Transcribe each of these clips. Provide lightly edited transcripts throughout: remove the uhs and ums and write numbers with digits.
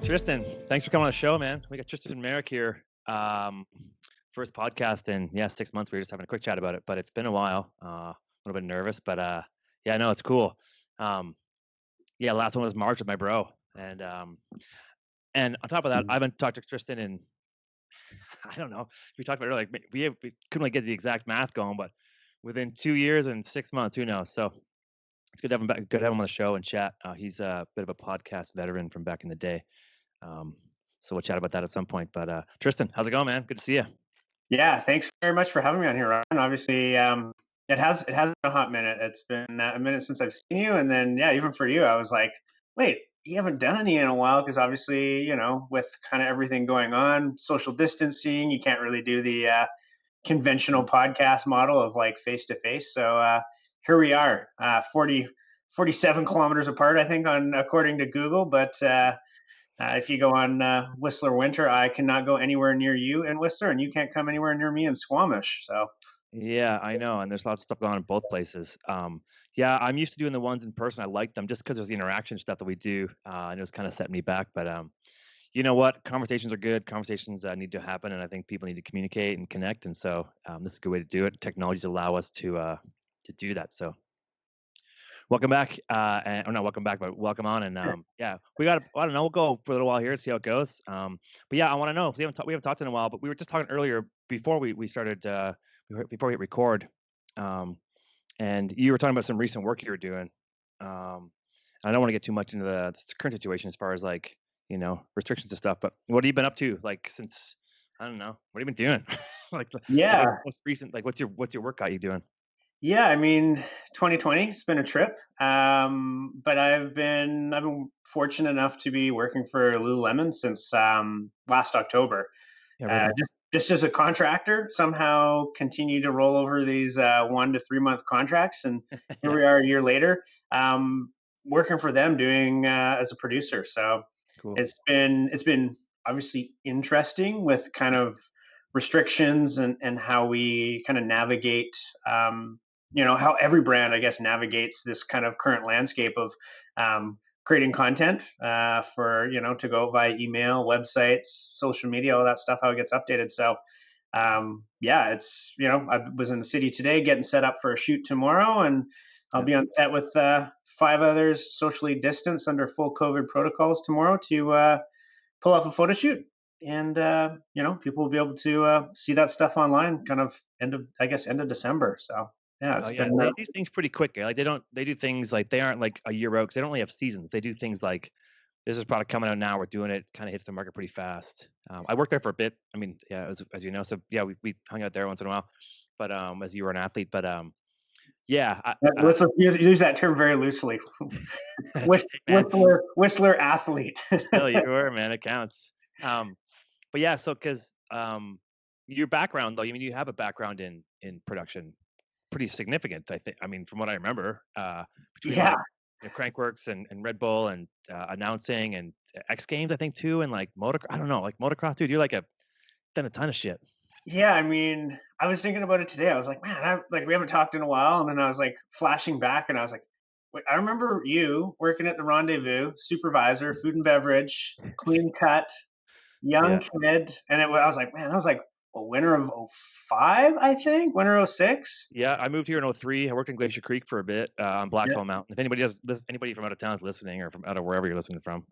Tristan, thanks for coming on the show, man. We got Tristan Merrick here. First podcast in 6 months. We were just having a quick chat about it, but it's been a while. A little bit nervous, but yeah, no, it's cool. Last one was March with my bro, and on top of that, I haven't talked to Tristan in I don't know. We talked about it earlier. Like we couldn't really get the exact math going, but within 2 years and 6 months, who knows? So it's good to have him back. Good to have him on the show and chat. He's a bit of a podcast veteran from back in the day. So we'll chat about that at some point. But Tristan, how's it going, man? Good to see you. Yeah, thanks very much for having me on here, Ryan. Obviously, it has been a hot minute. It's been a minute since I've seen you, and then even for you, I was like, wait, you haven't done any in a while because obviously, with kind of everything going on, social distancing, you can't really do the conventional podcast model of like face to face. So here we are, 47 kilometers apart, I think, on according to Google, but. If you go on Whistler Winter, I cannot go anywhere near you in Whistler, and you can't come anywhere near me in Squamish. So Yeah, I know, and there's lots of stuff going on in both places. I'm used to doing the ones in person. I like them just because there's the interaction stuff that we do, and it was kind of setting me back. But you know what? Conversations are good. Conversations need to happen, and I think people need to communicate and connect. And so this is a good way to do it. Technologies allow us to do that. So welcome back, or not welcome back, but welcome on. And we got. I don't know. We'll go for a little while here, see how it goes. But yeah, I want to know. 'Cause we haven't talked in a while, but we were just talking earlier before we started. Before we hit record, and you were talking about some recent work you were doing. I don't want to get too much into the current situation as far as like restrictions and stuff. But what have you been up to? Like since I don't know, what have you been doing? Like yeah, most recent. Like what's your work got you doing? yeah. I mean, 2020 it's been a trip, but I've been fortunate enough to be working for Lululemon since last October. Yeah, right on. Just as a contractor, somehow continue to roll over these 1 to 3 month contracts, and here Yeah, we are a year later, working for them, doing as a producer. So cool. it's been obviously interesting with kind of restrictions and how we kind of navigate. How every brand, I guess, navigates this kind of current landscape of creating content for to go via email, websites, social media, all that stuff, how it gets updated. So it's I was in the city today getting set up for a shoot tomorrow, and I'll Yeah. be on set with 5 others, socially distanced under full COVID protocols tomorrow to pull off a photo shoot. And people will be able to see that stuff online, kind of end of December. So yeah, Oh it's yeah, been they do things pretty quick. Like they do things like they aren't like a year out because they don't really have seasons. They do things like this is product coming out now. We're doing it. Kind of hits the market pretty fast. I worked there for a bit. I mean, yeah, as you know, so yeah, we hung out there once in a while. But as you were an athlete, but yeah, let's use that term very loosely. man, Whistler athlete. still you were man. It counts. But yeah, so because your background though, I mean, you have a background in production, pretty significant. I think. I mean, from what I remember, between Yeah, like Crankworx and Red Bull and announcing and X Games, I think too, and like I don't know, like motocross, dude. You're like done a ton of shit. yeah. I mean, I was thinking about it today. I was like, man, we haven't talked in a while, and then I was like flashing back, and I was like, wait, I remember you working at the Rendezvous, supervisor, food and beverage, clean cut, young Yeah, kid, and I was like, man, that was like a winter of '05, I think, winter '06. yeah. I moved here in '03. I worked in Glacier Creek for a bit on Yeah, Blackcomb Mountain. If anybody from out of town is listening or from out of wherever you're listening from,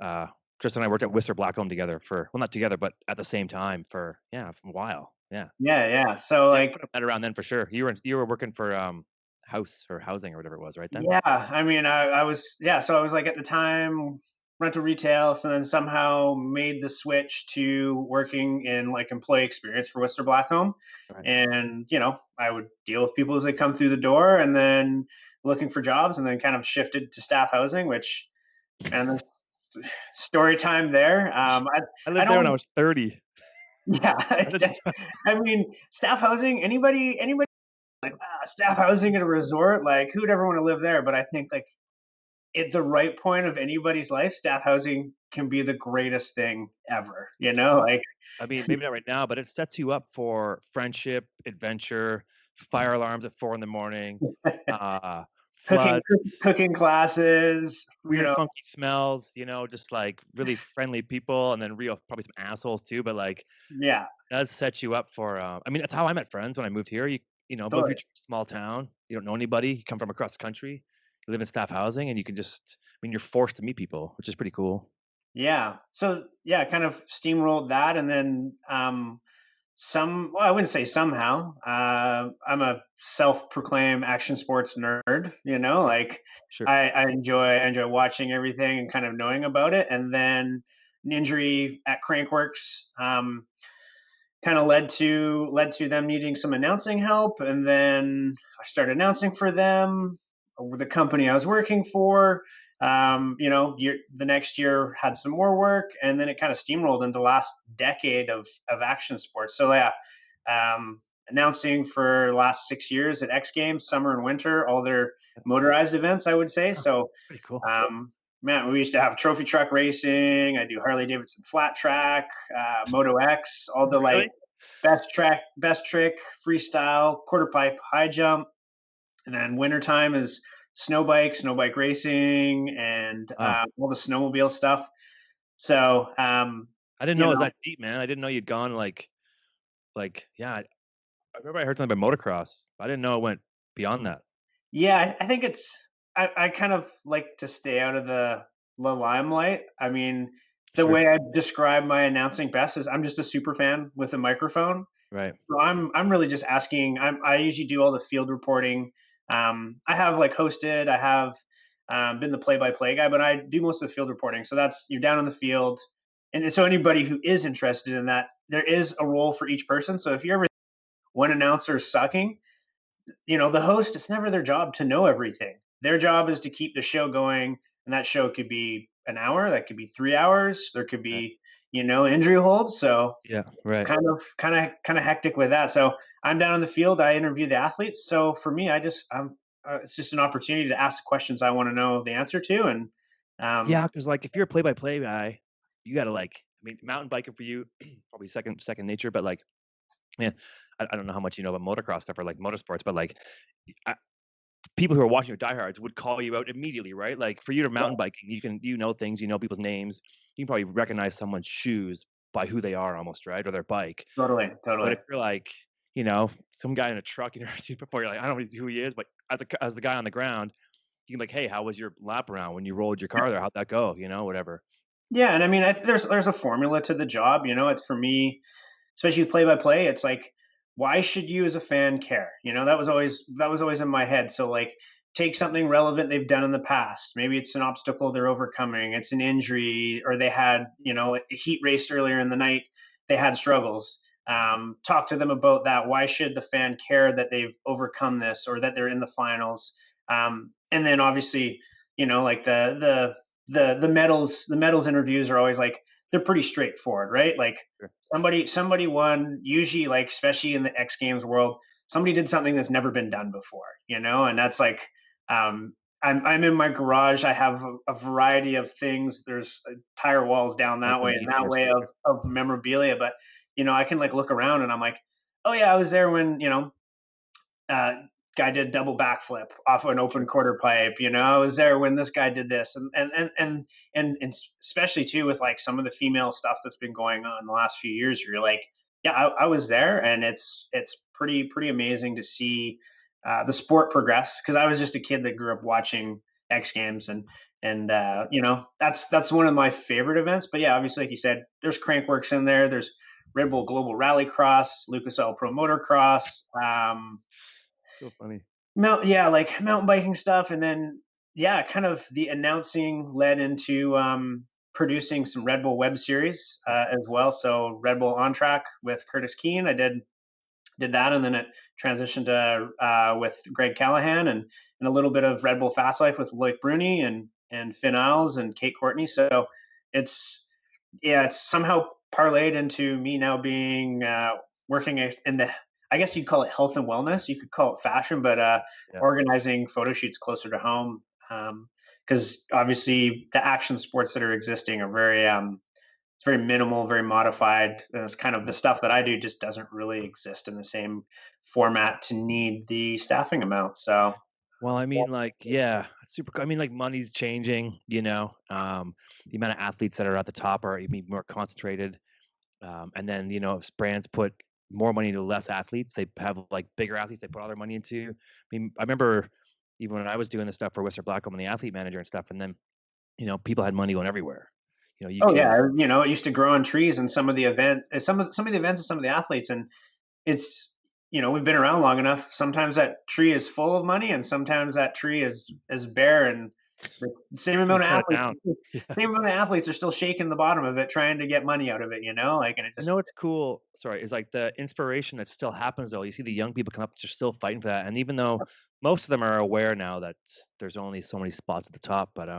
Tristan and I worked at Whistler Blackcomb together for not together, but at the same time for a while. Yeah. yeah, yeah. So Yeah, we like, would have met around then for sure. You were working for housing or whatever it was, right then? yeah, I mean, I was, yeah, so I was like at the time rental retail, so then somehow made the switch to working in like employee experience for Whistler Blackcomb. Right. And, I would deal with people as they come through the door and then looking for jobs, and then kind of shifted to staff housing, which, and story time there. I I lived there when I don't, was 30. yeah, I lived that's, I mean, staff housing, anybody like, staff housing at a resort, like who'd ever want to live there? But I think like at the right point of anybody's life, staff housing can be the greatest thing ever. Like I mean, maybe not right now, but it sets you up for friendship, adventure, fire alarms at 4 in the morning, uh, cooking floods, cooking classes, weird funky smells, just like really friendly people, and then real probably some assholes too, but like yeah, does set you up for I mean, that's how I met friends when I moved here. Move to totally. a small town, you don't know anybody, you come from across the country, you live in staff housing, and you can just I mean, you're forced to meet people, which is pretty cool. Yeah. So yeah, kind of steamrolled that, and then well, I wouldn't say somehow. I'm a self-proclaimed action sports nerd. Like Sure. I enjoy watching everything and kind of knowing about it. And then an injury at Crankworx kind of led to them needing some announcing help, and then I started announcing for them over the company I was working for. The next year had some more work, and then it kind of steamrolled into the last decade of action sports. So yeah, announcing for the last 6 years at X Games, summer and winter, all their motorized events, I would say. Oh, So that's pretty cool. man, we used to have trophy truck racing. I do Harley Davidson flat track, Moto X, all the like Really? best trick, freestyle, quarter pipe, high jump, and then wintertime is snow bike racing, and Wow. all the snowmobile stuff. So, I didn't know you it was know, that deep, man. I didn't know you'd gone yeah, I remember I heard something about motocross. I didn't know it went beyond that. yeah, I think I kind of like to stay out of the limelight. I mean, the Sure. way I describe my announcing best is I'm just a super fan with a microphone. Right. So I'm really just asking. I usually do all the field reporting. I have like hosted. I have been the play-by-play guy, but I do most of the field reporting. So that's you're down in the field, and so anybody who is interested in that, there is a role for each person. So if you're ever one announcer sucking, the host, it's never their job to know everything. Their job is to keep the show going, and that show could be an hour, that could be 3 hours, there could Right. be injury holds. So Yeah, it's right. kind of hectic with that. So I'm down in the field. I interview the athletes. So for me, it's just an opportunity to ask the questions I want to know the answer to. And um, Yeah, because like, if you're a play-by-play guy, you gotta, like I mean, mountain biking for you, probably second nature, but, like, man, I don't know how much you know about motocross stuff or, like, motorsports, but, like, I people who are watching your diehards would call you out immediately, right? Like, for you to yeah, mountain biking, you know things, you know people's names, you can probably recognize someone's shoes by who they are almost, right? Or their bike. totally, But totally. if you're like, some guy in a truck you never seen before, you're like, "I don't know who he is," but as the guy on the ground, you can be like, "Hey, how was your lap around when you rolled your car there? How'd that go?" Whatever. Yeah, and I mean, there's a formula to the job. It's for me, especially play by play. It's like, why should you as a fan care? That was always in my head. So like, take something relevant they've done in the past. Maybe it's an obstacle they're overcoming. It's an injury, or they had a heat race earlier in the night. They had struggles. Talk to them about that. Why should the fan care that they've overcome this, or that they're in the finals? And then obviously, like the medals interviews are always like, they're pretty straightforward, right? Like Sure. somebody won, usually, like especially in the X Games world, somebody did something that's never been done before, and that's like, I'm in my garage. I have a variety of things. There's tire walls down that way and that Memorabilia way stuff. of memorabilia, but I can like look around and I'm like, oh yeah, I was there when uh, guy did double backflip off an open Sure. quarter pipe. I was there when this guy did this, and especially too with like some of the female stuff that's been going on the last few years. You're like, yeah, I was there, and it's pretty amazing to see the sport progress. Because I was just a kid that grew up watching X Games, and that's one of my favorite events. But yeah, obviously, like you said, there's Crankworx in there. There's Red Bull Global Rallycross, Lucas Oil Pro Motocross. So funny. Yeah, like mountain biking stuff, and then yeah, kind of the announcing led into producing some Red Bull web series Yep. as well. So Red Bull on track with Curtis Keene, I did that, and then it transitioned to with Greg Callahan, and a little bit of Red Bull Fast Life with Loic Bruni and Finn Isles and Kate Courtney. So it's it's somehow parlayed into me now being working in the, I guess you'd call it health and wellness. You could call it fashion, but Yeah. organizing photo shoots closer to home. Because obviously the action sports that are existing are it's very minimal, very modified. And it's kind of the stuff that I do just doesn't really exist in the same format to need the staffing amount. So Well, I mean, like, yeah, it's super. I mean, like, money's changing. The amount of athletes that are at the top are even more concentrated. And then, if brands put more money into less athletes, they have like bigger athletes they put all their money into. I mean, I remember even when I was doing the stuff for Whistler Blackcomb and the athlete manager and stuff, and then, people had money going everywhere. You Oh could, yeah, it used to grow on trees in some of the events, some of the events and some of the athletes, and it's we've been around long enough. Sometimes that tree is full of money, and sometimes that tree is bare, and the same you amount of cut it athletes, down. Yeah. same amount of athletes are still shaking the bottom of it, trying to get money out of it. Like, and it I just know it's cool. Sorry, is like the inspiration that still happens though. You see the young people come up, they're still fighting for that. And even though most of them are aware now that there's only so many spots at the top, but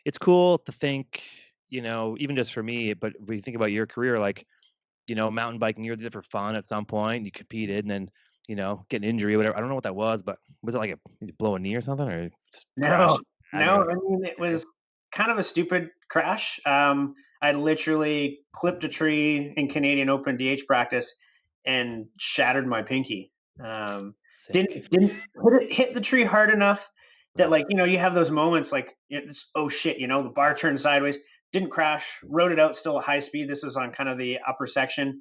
it's cool to think, even just for me, but when you think about your career, like, mountain biking, you did it for fun at some point, you competed and then, get an injury or whatever. I don't know what that was, but was it like did you blow a knee or something or just crash? no, no. Aggravating. I mean, it was kind of a stupid crash. I literally clipped a tree in Canadian Open DH practice and shattered my pinky. Um, Sick. didn't hit the tree hard enough that, Right. like, you have those moments like it's, oh shit, the bar turned sideways. Didn't crash. Rode it out still at high speed. This was on kind of the upper section,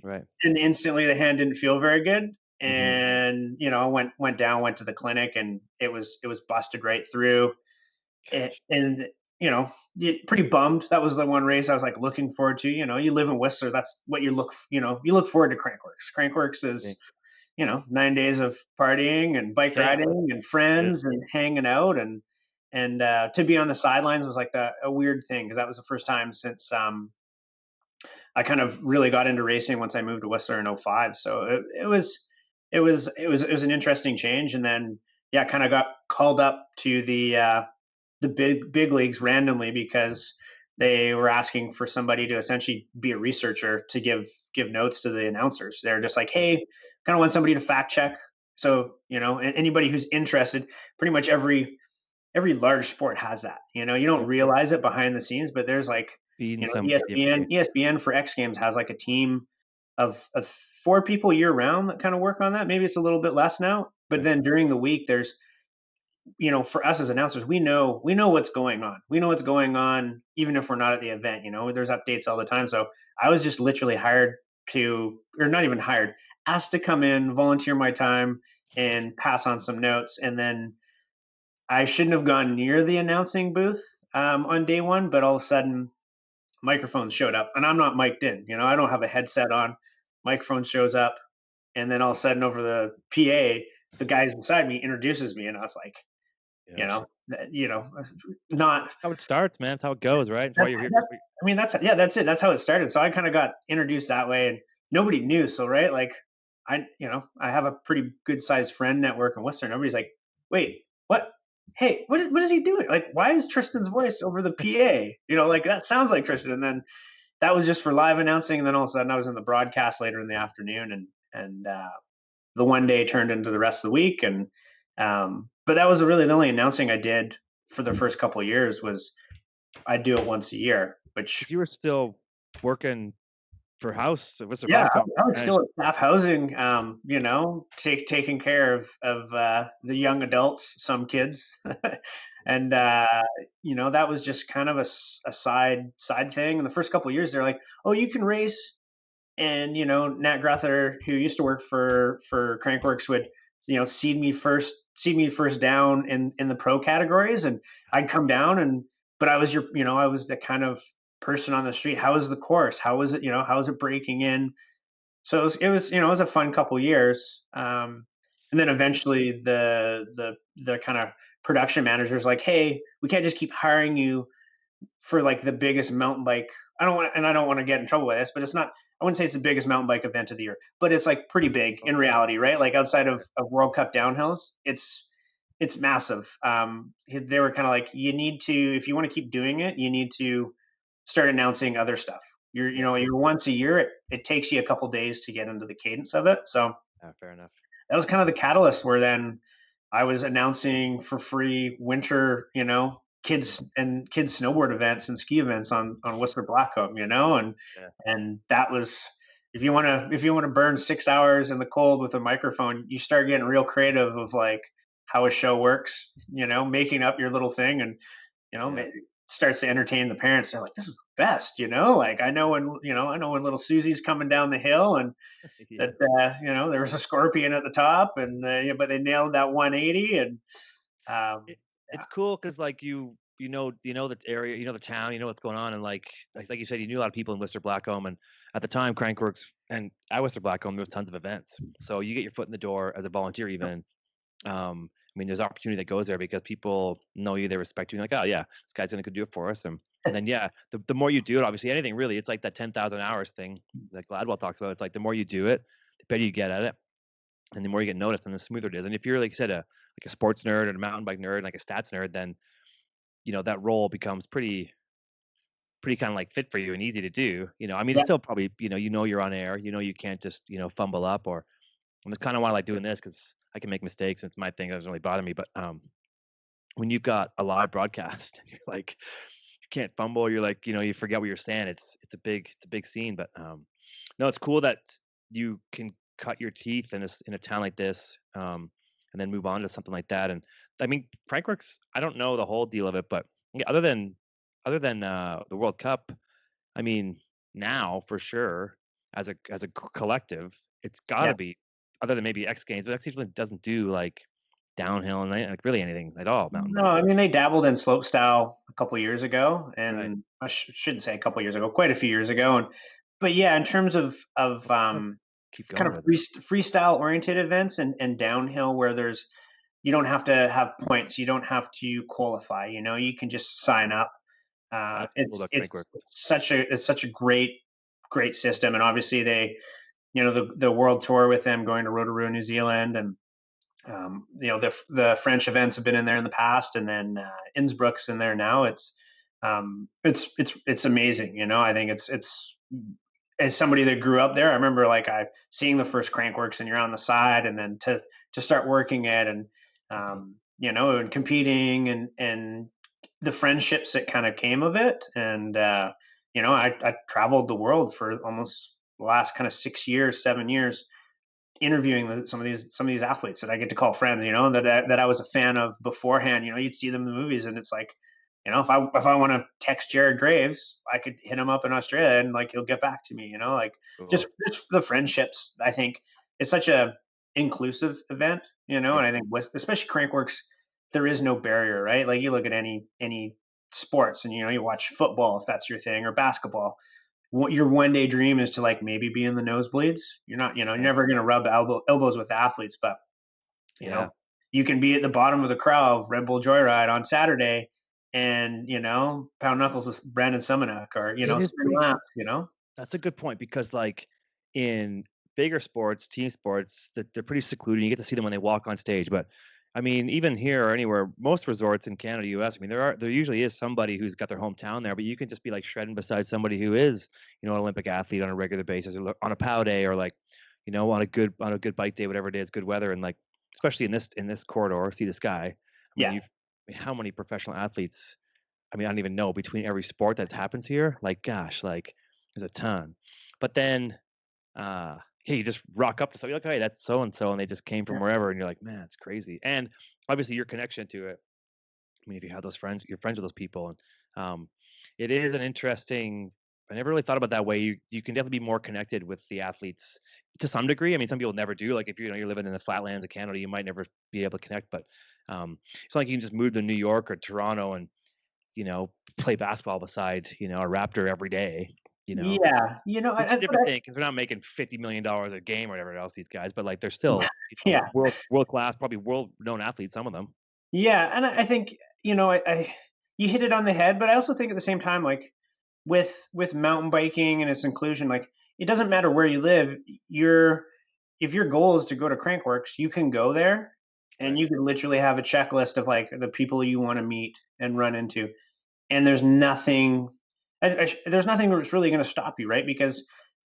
Right. and instantly the hand didn't feel very good. Hmm. And went down, went to the clinic, and it was busted right through. Gosh. And pretty bummed. That was the one race I was like looking forward to. You live in Whistler. That's what you look forward to. Crankworx is Sick. 9 days of partying and bike Yeah. riding and It is. friends and hanging out, and to be on the sidelines was like a weird thing, because that was the first time since I kind of really got into racing once I moved to Whistler in '05. So it was an interesting change. And then, yeah, kind of got called up to the big leagues randomly, because they were asking for somebody to essentially be a researcher to give notes to the announcers. They're just like, Right. hey, kind of want somebody to fact check. So anybody who's interested, pretty much every large sport has that. You don't realize it behind the scenes, but there's like, Feeding some the ESPN information. ESPN for X Games has like a team of four people year round that kind of work on that. Maybe it's a little bit less now, but Right. then during the week, there's for us as announcers, we know what's going on. We know what's going on, even if we're not at the event. There's updates all the time. So I was just literally hired to, or not even hired, asked to come in, volunteer my time, and pass on some notes. And then I shouldn't have gone near the announcing booth on day one, but all of a sudden microphones showed up, and I'm not mic'd in. I don't have a headset on. Microphone shows up, and then all of a sudden over the PA, the guy beside me introduces me, and I was like, you Gosh. know, you know, not How it starts, man. It's how it goes, right? It's why that, you're here. that, I mean, that's it. That's how it started. So I kind of got introduced that way, and nobody knew. So, right, like, I have a pretty good sized friend network in Worcester. Nobody's like, wait, what? Hey, what is he doing? Like, why is Tristan's voice over the PA? Like, that sounds like Tristan. And then that was just for live announcing, and then all of a sudden I was in the broadcast later in the afternoon, and the one day turned into the rest of the week. And but that was really the only announcing I did for the first couple of years. Was I do it once a year, which, Because you were still working for House at Whistler yeah, Blackcomb, I was still managing. at staff housing, taking care of the young adults, some kids, and that was just kind of a side thing. And the first couple of years, they're like, "Oh, you can race," and Nat Gruther, who used to work for Crankworx, would seed me first down in the pro categories, and I'd come down, but I was the kind of person on the street. How was the course? How was it? How was it breaking in? So it was a fun couple years. And then eventually the kind of production manager's like, hey, we can't just keep hiring you for like the biggest mountain bike. I don't want to get in trouble with this, but it's not. I wouldn't say it's the biggest mountain bike event of the year, but it's like pretty big in reality, right? Like, outside of World Cup downhills, it's massive. They were kind of like, you need to, if you want to keep doing it, you need to start announcing other stuff. Yeah, You're once a year. It takes you a couple days to get into the cadence of it. So fair enough. that was kind of the catalyst, where then I was announcing for free winter, kids snowboard events and ski events on Whistler Blackcomb, Yeah. and that was, if you want to burn 6 hours in the cold with a microphone, you start getting real creative of like, how a show works, making up your little thing, and Yeah. starts to entertain the parents. They're like, "This is the best," like I know when little Susie's coming down the hill, and that Yeah. there was a scorpion at the top, and but they nailed that 180, and It yeah, it's cool because like, you know the area, you know the town, you know what's going on, and, like you said, you knew a lot of people in Whistler Blackcomb, and at the time, Crankworx and at Whistler Blackcomb, there was tons of events. So you get your foot in the door as a volunteer even. I mean, there's opportunity that goes there because people know you, they respect you, like, "Oh, yeah, this guy's gonna go do it for us," and then, yeah, the more you do it, obviously, anything really, it's like that 10,000 hours thing that Gladwell talks about. It's like the more you do it, the better you get at it, and the more you get noticed, and the smoother it is. And if you're, like you said, a sports nerd and a mountain bike nerd, like a stats nerd, then that role becomes pretty kind of like fit for you and easy to do. I mean, it's yeah, still probably you're on air. You can't just fumble up or. And that's kind of why I like doing this because I can make mistakes. And it's my thing. It doesn't really bother me. But when you've got a live broadcast, and you're like you can't fumble. You're like you forget what you're saying. It's a big scene. But no, it's cool that you can cut your teeth in a town like this, and then move on to something like that. And I mean, Crankworks, I don't know the whole deal of it, but yeah, other than the World Cup, I mean, now for sure, as a collective, it's got yeah. to be other than maybe X Games, but X Games really doesn't do like downhill and like really anything at all mountain No, bike. I mean they dabbled in slope style a couple years ago, Right. and I shouldn't say a couple years ago, quite a few years ago. And but yeah, in terms of Gotta keep kind going of with it. freestyle oriented events, and downhill where there's you don't have to have points, you don't have to qualify. You can just sign up. That's cool It's about Crankwork. it's such a great system, and obviously they the world tour with them going to Rotorua, New Zealand, and the French events have been in there in the past, and then Innsbruck's in there now. It's amazing. I think it's as somebody that grew up there. I remember like I seeing the first Crankworks, and you're on the side, and then to start working it, and and competing, and the friendships that kind of came of it, and I traveled the world for almost the last kind of 6 years, 7 years, interviewing some of these athletes that I get to call friends, that I was a fan of beforehand. You'd see them in the movies, and it's like, if I want to text Jared Graves, I could hit him up in Australia, and like he'll get back to me. Like just Cool. just the friendships. I think it's such a inclusive event. Yeah. And I think with especially Crankworks, there is no barrier, right? Like you look at any sports, and you watch football if that's your thing, or basketball. What your one day dream is to like maybe be in the nosebleeds. You're not, you're Right. never going to rub elbows with athletes, but you Yeah. know, you can be at the bottom of the crowd of Red Bull Joyride on Saturday, and pound knuckles with Brandon Summonuck, or It is spin pretty. laps. That's a good point because, like, in bigger sports, team sports, that they're pretty secluded. You get to see them when they walk on stage. But I mean, even here or anywhere, most resorts in Canada, US, I mean, there usually is somebody who's got their hometown there, but you can just be like shredding beside somebody who is, an Olympic athlete on a regular basis, or on a POW day, or like, on a good bike day, whatever it is, good weather, and like, especially in this corridor, see the sky. I mean, Yeah, how many professional athletes? I mean, I don't even know between every sport that happens here. Like, gosh, like there's a ton. But then, hey, you just rock up to somebody like, hey, that's so and so, and they just came from wherever, and you're like, man, it's crazy. And obviously, your connection to it. I mean, if you have those friends, you're friends with those people, and it is an interesting. I never really thought about that way. You can definitely be more connected with the athletes to some degree. I mean, some people never do. Like if you're living in the flatlands of Canada, you might never be able to connect. But it's not like you can just move to New York or Toronto and play basketball beside, a Raptor every day, yeah. which is a different thing because they're not making $50 million a game or whatever else these guys, but like they're still, Yeah, world class, probably world known athletes, some of them. yeah, and I think you hit it on the head, but I also think at the same time, like with mountain biking and its inclusion, like it doesn't matter where you live. You're If your goal is to go to Crankworks, you can go there, and Right. you can literally have a checklist of like the people you want to meet and run into, and there's nothing that's really going to stop you, right? Because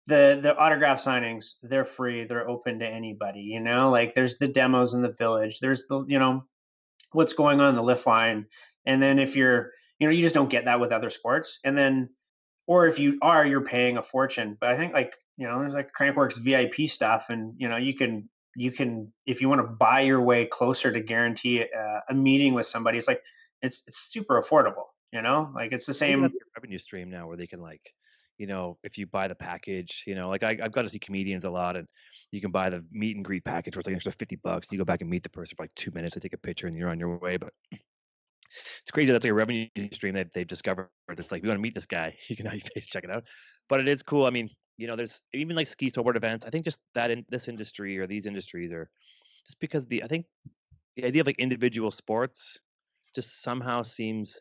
the autograph signings, they're free, they're open to anybody. Like there's the demos in the village, there's the what's going on in the lift line, and then if you just don't get that with other sports, and then or if you are, you're paying a fortune. But I think like there's like Crankworks VIP stuff, and you can you can, if you want to buy your way closer to guarantee a meeting with somebody, it's like it's super affordable. Like it's the Maybe same. that's their revenue stream now where they can like, if you buy the package, like I've got to see comedians a lot and you can buy the meet and greet package where it's like an extra $50. You go back and meet the person for like 2 minutes, they take a picture and you're on your way. But it's crazy. That's like a revenue stream that they've discovered. It's like, we want to meet this guy. You can now you pay to check it out. But it is cool. I mean, there's even like ski snowboard events. I think just that in this industry or these industries are just because I think the idea of like individual sports just somehow seems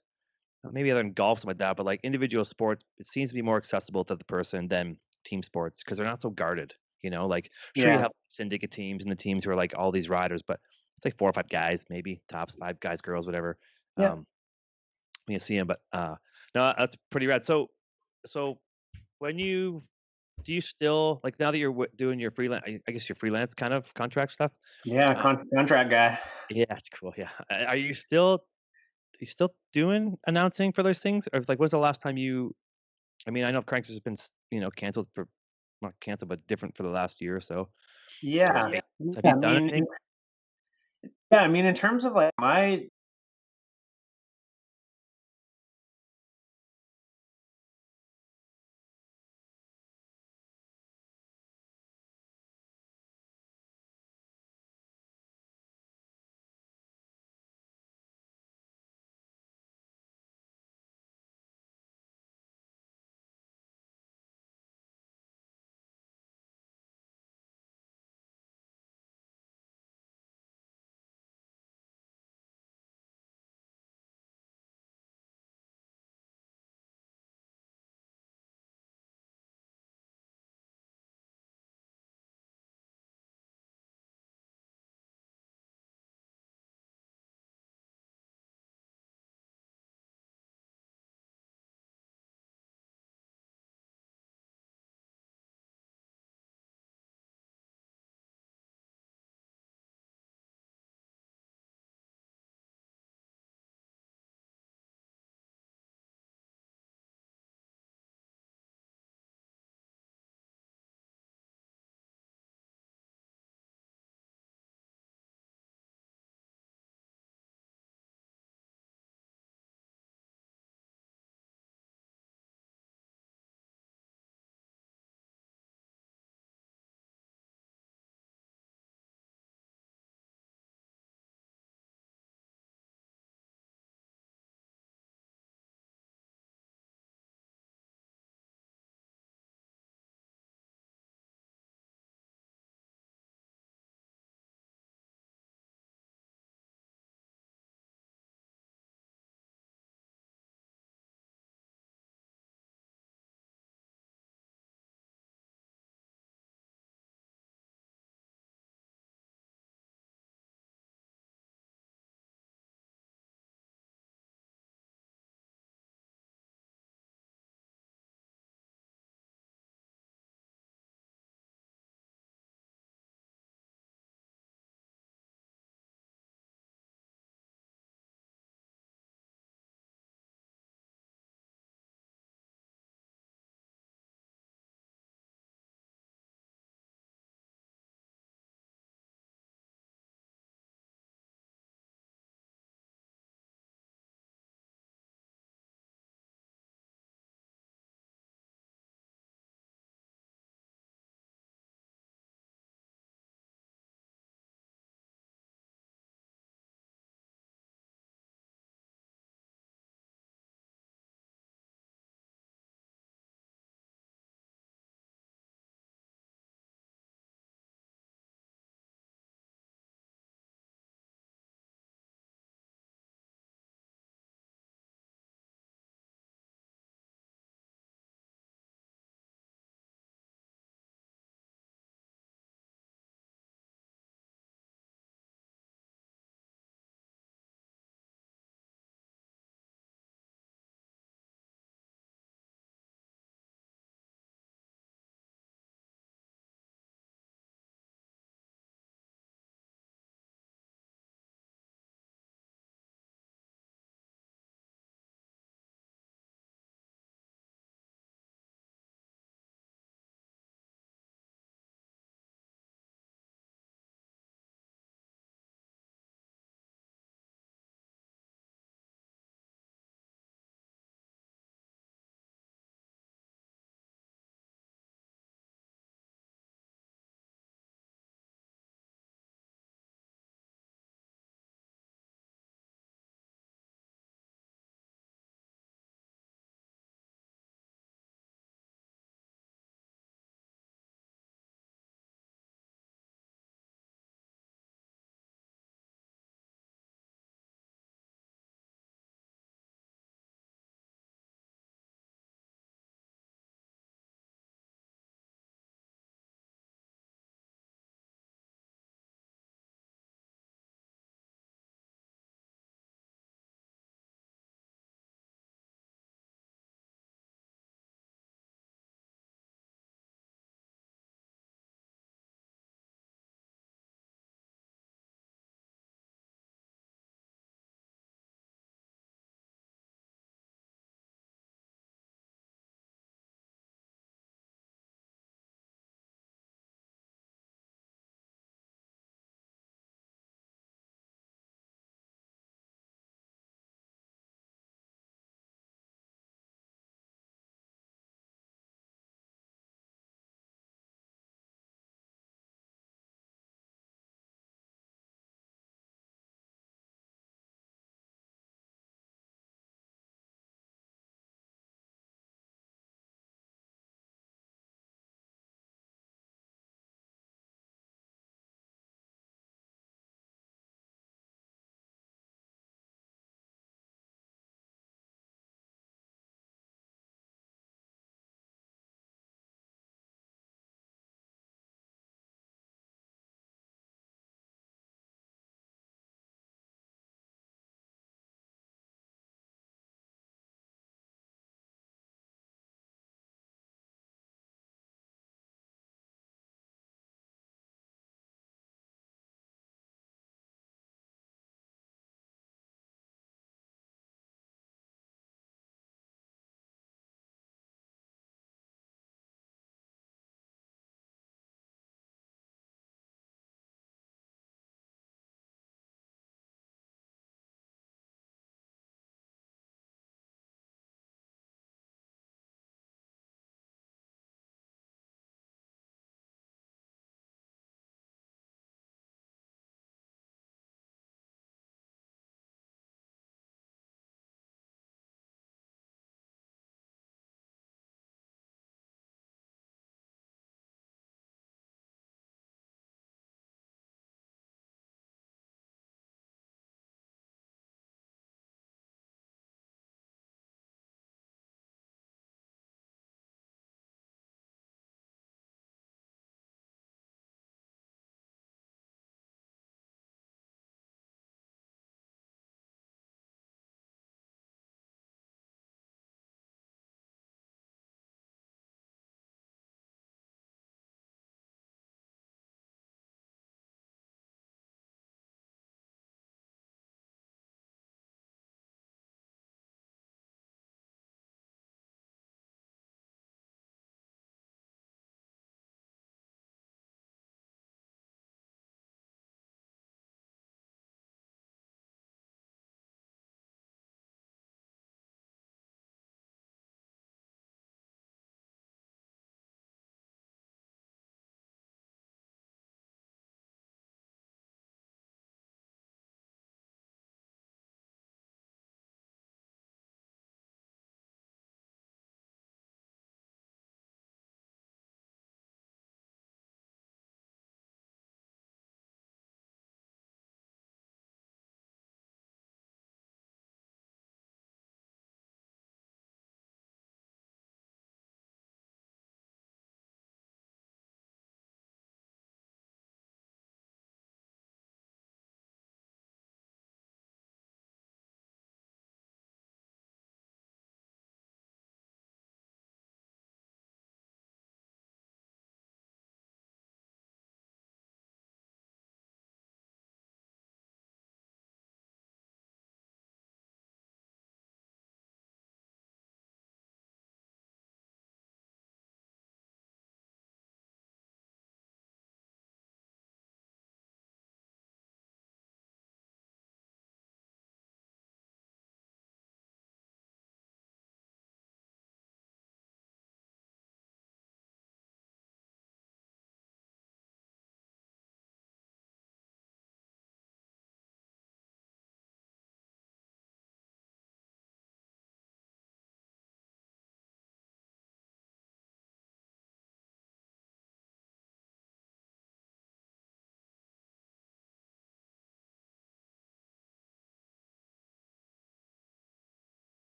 maybe other than golf, something like that, but like individual sports, it seems to be more accessible to the person than team sports because they're not so guarded. Like sure you Yeah, have syndicate teams and the teams who are like all these riders, but it's like 4 or 5 guys, maybe tops, 5 guys, girls, whatever. yeah, Um, you see them, but no, that's pretty rad. So when you do you still like now that you're doing your freelance, I guess your freelance kind of contract stuff? yeah. Uh, Contract guy. yeah, that's cool. Yeah, are you still doing announcing for those things, or like when's the last time you? I mean, I know Crankworx has been canceled for not canceled, but different for the last year or so. Or Yeah, space. yeah. Have you done anything? Yeah. I mean, in terms of like my